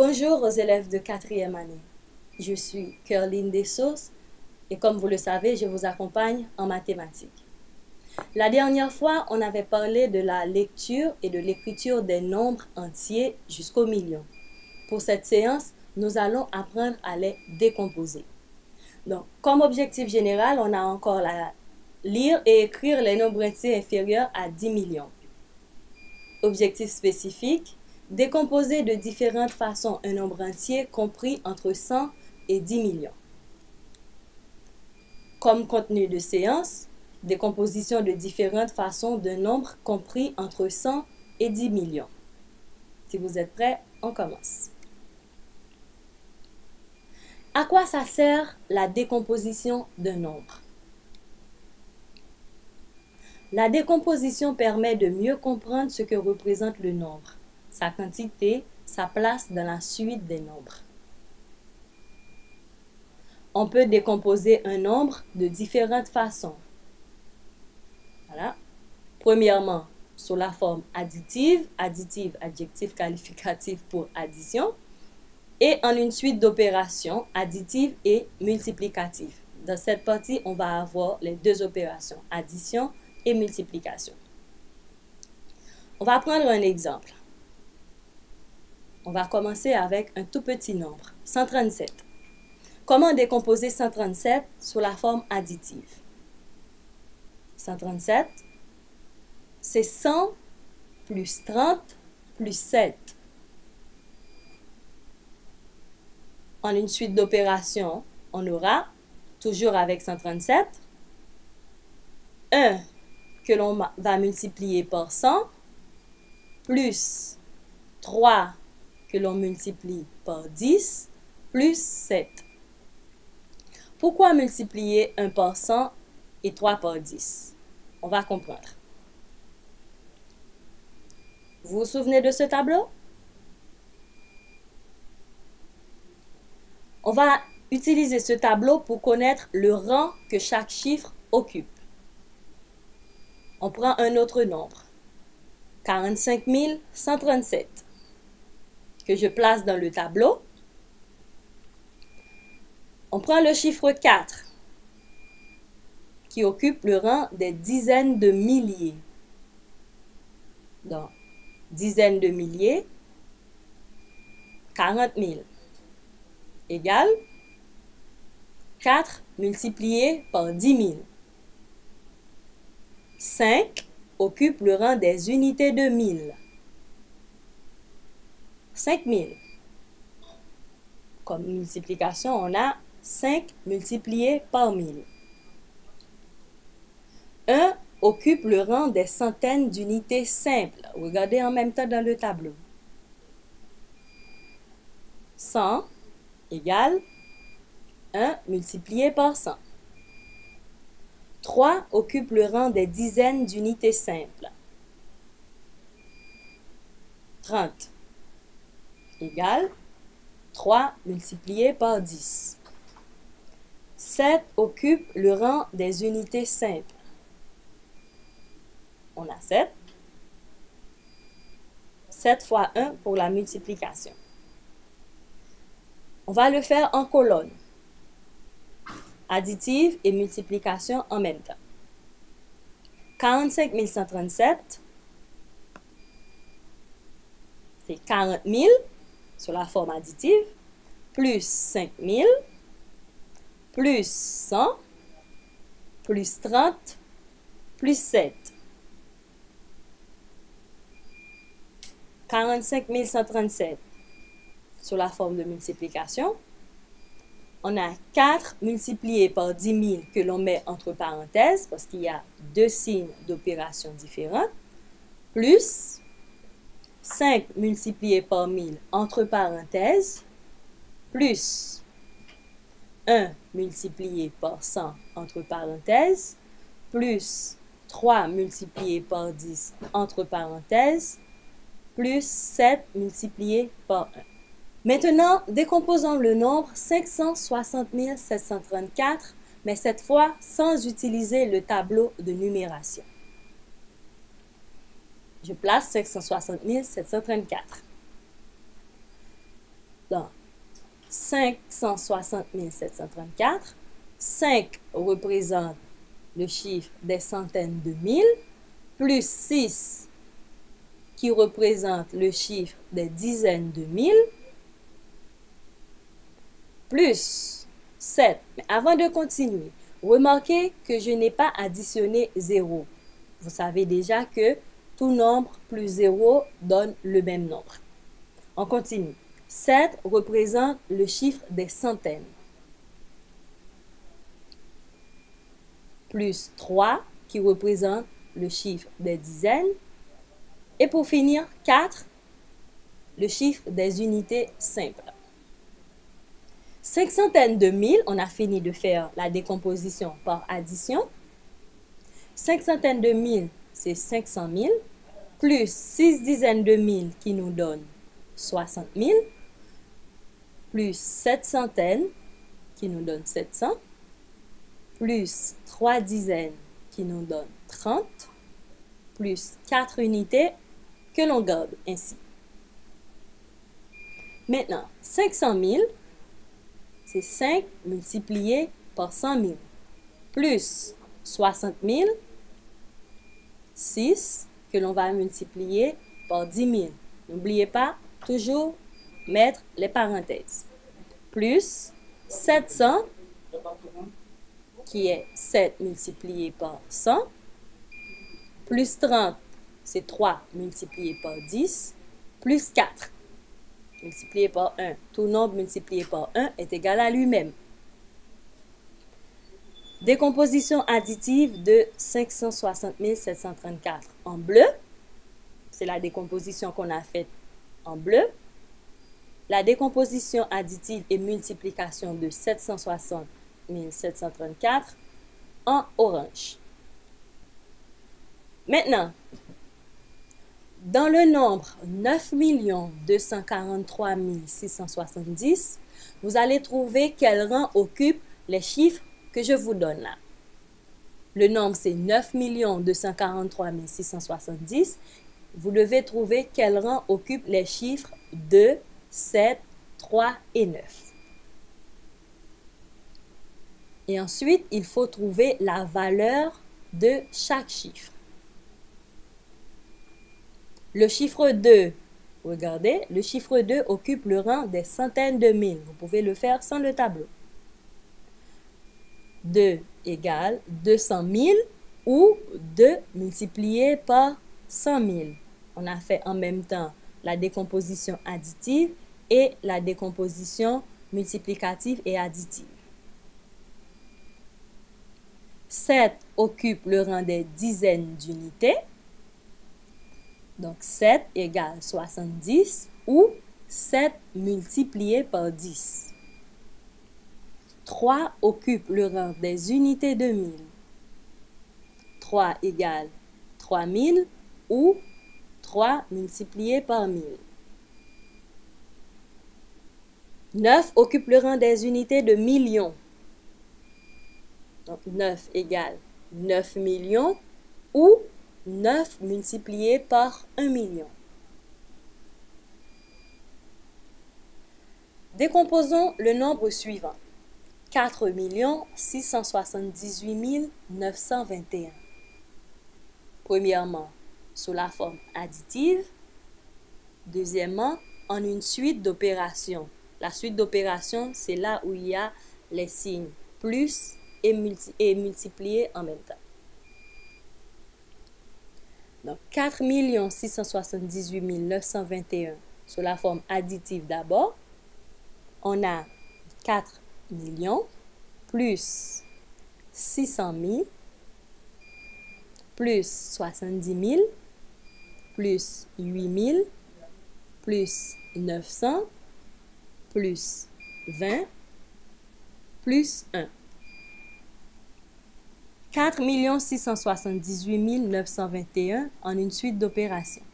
Bonjour aux élèves de 4e année. Je suis Caroline Dessos et comme vous le savez, je vous accompagne en mathématiques. La dernière fois, on avait parlé de la lecture et de l'écriture des nombres entiers jusqu'au million. Pour cette séance, nous allons apprendre à les décomposer. Donc, comme objectif général, on a encore à lire et écrire les nombres entiers inférieurs à 10 millions. Objectif spécifique, décomposer de différentes façons un nombre entier compris entre 100 et 10 millions. Comme contenu de séance, décomposition de différentes façons d'un nombre compris entre 100 et 10 millions. Si vous êtes prêts, on commence. À quoi ça sert la décomposition d'un nombre? La décomposition permet de mieux comprendre ce que représente le nombre, sa quantité, sa place dans la suite des nombres. On peut décomposer un nombre de différentes façons. Voilà. Premièrement, sous la forme additive, adjectif qualificatif pour addition, et en une suite d'opérations additives et multiplicatives. Dans cette partie, on va avoir les deux opérations, addition et multiplication. On va prendre un exemple. On va commencer avec un tout petit nombre, 137. Comment décomposer 137 sous la forme additive? 137, c'est 100 plus 30 plus 7. En une suite d'opérations, on aura, toujours avec 137, 1 que l'on va multiplier par 100, plus 3 que l'on multiplie par 10, plus 7. Pourquoi multiplier 1 par 100 et 3 par 10? On va comprendre. Vous vous souvenez de ce tableau? On va utiliser ce tableau pour connaître le rang que chaque chiffre occupe. On prend un autre nombre, 45 137, que je place dans le tableau. On prend le chiffre 4, qui occupe le rang des dizaines de milliers. Donc, dizaines de milliers, 40 000, égale 4 multiplié par 10 000. 5 occupe le rang des unités de 1000. 5000. Comme multiplication, on a 5 multiplié par 1000. 1 occupe le rang des centaines d'unités simples. Regardez en même temps dans le tableau. 100 égale 1 multiplié par 100. 3 occupe le rang des dizaines d'unités simples. 30 égale 3 multiplié par 10. 7 occupe le rang des unités simples. On a 7. 7 fois 1 pour la multiplication. On va le faire en colonne. Additive et multiplication en même temps. 45 137, c'est 40 000 sur la forme additive, plus 5 000, plus 100, plus 30, plus 7. 45 137 sur la forme de multiplication. On a 4 multiplié par 10 000 que l'on met entre parenthèses parce qu'il y a deux signes d'opération différents, plus 5 multiplié par 1000 entre parenthèses, plus 1 multiplié par 100 entre parenthèses, plus 3 multiplié par 10 entre parenthèses, plus 7 multiplié par 1. Maintenant, décomposons le nombre 560 734, mais cette fois sans utiliser le tableau de numération. Je place 560 734. Donc, 560 734. 5 représente le chiffre des centaines de mille, plus 6 qui représente le chiffre des dizaines de mille, plus 7. Mais avant de continuer, remarquez que je n'ai pas additionné 0. Vous savez déjà que tout nombre plus 0 donne le même nombre. On continue. 7 représente le chiffre des centaines. Plus 3 qui représente le chiffre des dizaines. Et pour finir, 4, le chiffre des unités simples. 5 centaines de mille, on a fini de faire la décomposition par addition. 5 centaines de mille, c'est 500 000, plus 6 dizaines de mille qui nous donne 60 000, plus 7 centaines qui nous donne 700, plus 3 dizaines qui nous donne 30, plus 4 unités que l'on garde ainsi. Maintenant, 500 000, c'est 5 multiplié par 100 000, plus 60 000, 6 que l'on va multiplier par 10 000. N'oubliez pas, toujours mettre les parenthèses. Plus 700, qui est 7 multiplié par 100, plus 30, c'est 3 multiplié par 10, plus 4 multiplié par 1. Tout nombre multiplié par 1 est égal à lui-même. Décomposition additive de 560 734 en bleu. C'est la décomposition qu'on a faite en bleu. La décomposition additive et multiplication de 760 734 en orange. Maintenant, dans le nombre 9 243 670, vous allez trouver quel rang occupe les chiffres que je vous donne là. Le nombre, c'est 9 243 670. Vous devez trouver quel rang occupe les chiffres 2, 7, 3 et 9. Et ensuite, il faut trouver la valeur de chaque chiffre. Le chiffre 2, regardez, le chiffre 2 occupe le rang des centaines de mille. Vous pouvez le faire sans le tableau. 2 égale 200 000 ou 2 multiplié par 100 000. On a fait en même temps la décomposition additive et la décomposition multiplicative et additive. 7 occupe le rang des dizaines d'unités. Donc 7 égale 70 ou 7 multiplié par 10. 3 occupe le rang des unités de 1000. 3 égale 3000 ou 3 multiplié par 1000. 9 occupe le rang des unités de millions. Donc 9 égale 9 millions ou 9 multiplié par 1 million. Décomposons le nombre suivant. 4 678 921. Premièrement, sous la forme additive. Deuxièmement, en une suite d'opérations. La suite d'opérations, c'est là où il y a les signes plus et multiplié en même temps. Donc, 4 678 921 sous la forme additive d'abord. On a 4 millions plus 600 000 plus 70 000 plus 8 000 plus 900 plus 20 plus 1. 4 678 921 en une suite d'opérations.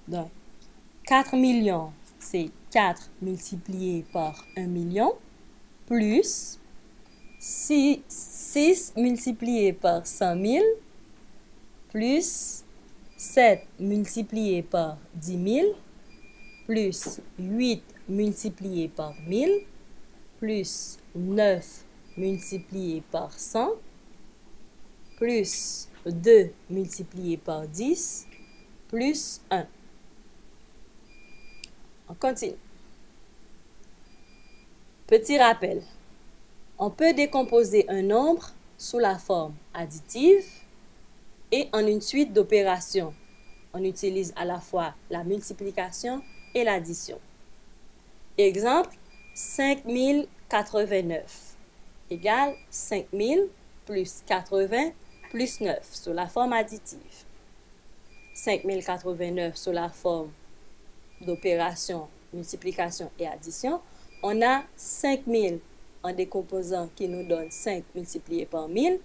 Donc, 4 millions, c'est 4 multiplié par 1 million, plus 6 multiplié par 100 000, plus 7 multiplié par 10 000, plus 8 multiplié par 1000 plus 9 multiplié par 100 plus 2 multiplié par 10 plus 1. On continue. Petit rappel. On peut décomposer un nombre sous la forme additive et en une suite d'opérations. On utilise à la fois la multiplication et l'addition. Exemple, 5089 égale 5000 plus 80 plus 9 sous la forme additive. 5089 sous la forme d'opération, multiplication et addition. On a 5000 en décomposant qui nous donne 5 multiplié par 1000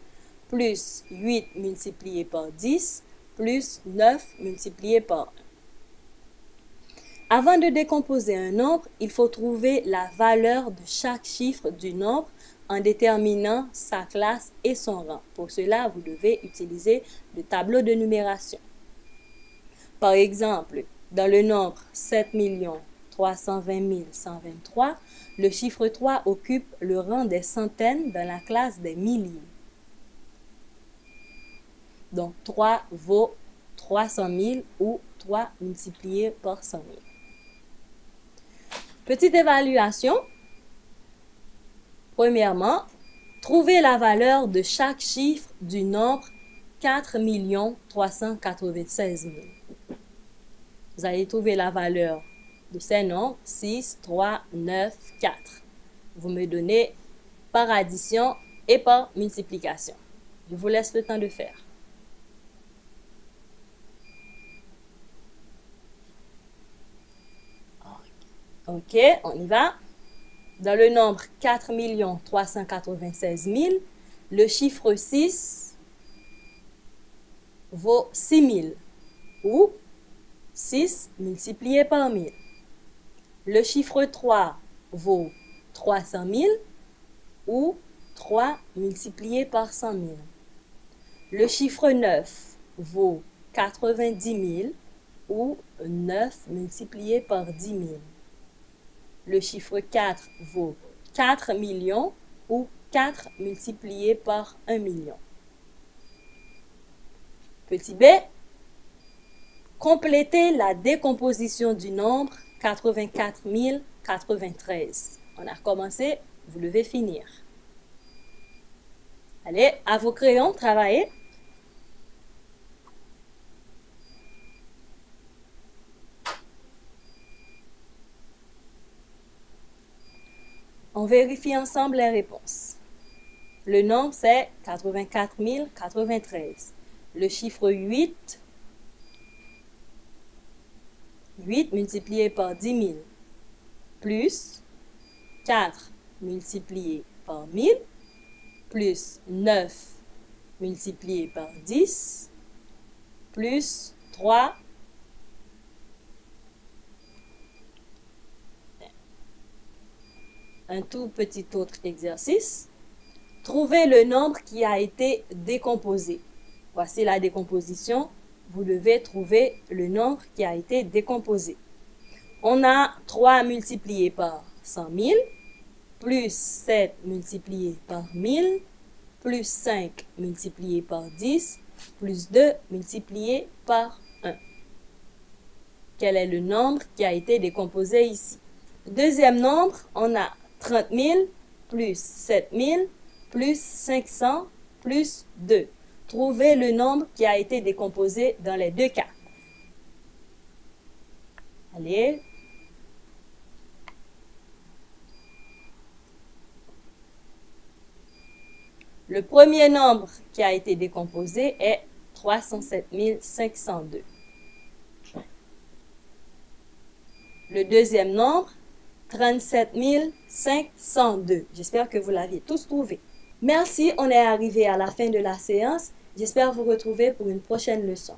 plus 8 multiplié par 10 plus 9 multiplié par 1. Avant de décomposer un nombre, il faut trouver la valeur de chaque chiffre du nombre en déterminant sa classe et son rang. Pour cela, vous devez utiliser le tableau de numération. Par exemple, dans le nombre 7 320 123, le chiffre 3 occupe le rang des centaines dans la classe des milliers. Donc, 3 vaut 300 000 ou 3 multiplié par 100 000. Petite évaluation. Premièrement, trouvez la valeur de chaque chiffre du nombre 4 396 000. Vous allez trouver la valeur de ces nombres 6, 3, 9, 4. Vous me donnez par addition et par multiplication. Je vous laisse le temps de faire. Ok, on y va. Dans le nombre 4 396 000, le chiffre 6 vaut 6 000 ou 6 multiplié par 1000. Le chiffre 3 vaut 300 000 ou 3 multiplié par 100 000. Le chiffre 9 vaut 90 000 ou 9 multiplié par 10 000. Le chiffre 4 vaut 4 millions ou 4 multiplié par 1 million. Petit b, complétez la décomposition du nombre 84 093. On a commencé, vous devez finir. Allez, à vos crayons, travaillez. On vérifie ensemble les réponses. Le nombre, c'est 84 093. Le chiffre 8 multiplié par 10 000, plus 4 multiplié par 1000, plus 9 multiplié par 10, plus 3. Un tout petit autre exercice. Trouvez le nombre qui a été décomposé. Voici la décomposition. Vous devez trouver le nombre qui a été décomposé. On a 3 multiplié par 100 000, plus 7 multiplié par 1000, plus 5 multiplié par 10, plus 2 multiplié par 1. Quel est le nombre qui a été décomposé ici? Deuxième nombre, on a 30 000 plus 7 000 plus 500 plus 2. Trouvez le nombre qui a été décomposé dans les deux cas. Allez. Le premier nombre qui a été décomposé est 307 502. Le deuxième nombre, 37 502. J'espère que vous l'avez tous trouvé. Merci, on est arrivé à la fin de la séance. J'espère vous retrouver pour une prochaine leçon.